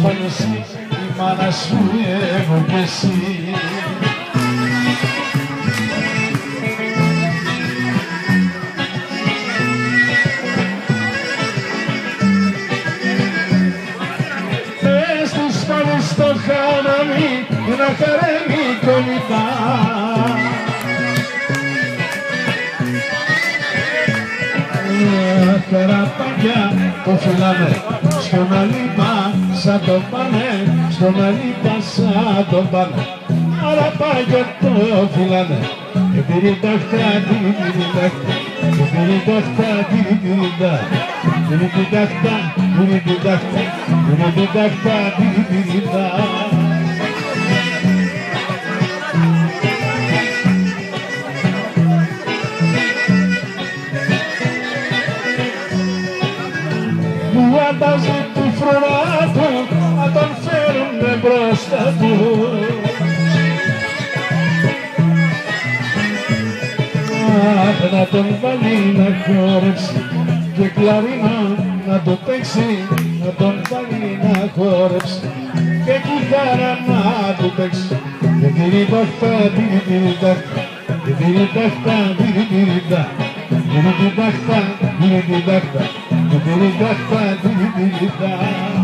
στο νησί, η μάνα σου εγώ κι εσύ. Μες τους πάνε στο χαναμί, ένα χαρέμι κολλητά. Καραπάκια το φυλάνε στον αλήπα σαν το πάνε, στον αλήπα σαν το πάνε. Καραπάκια το φυλάνε, επιρριτάχτα, επιρριτάχτα, επιρριτάχτα, επιρριτάχτα, επιρριτάχτα, επιρριτάχτα, επιρριτάχτα, επιρριτάχτα. Μου αντάζει τη φρουρά του, να τον φέρουνε μπροστά του. Να τον βάλει να χόρεψει και κλαρίνα να το παίξει, να τον βάλει να χόρεψει και κιθάρα να το παίξει. Και τυριντάχτα, τυριντάχτα, και τυριντάχτα, τυριντάχτα, τυριντάχτα, τυριντάχτα, τυριντάχτα, τυριντάχτα.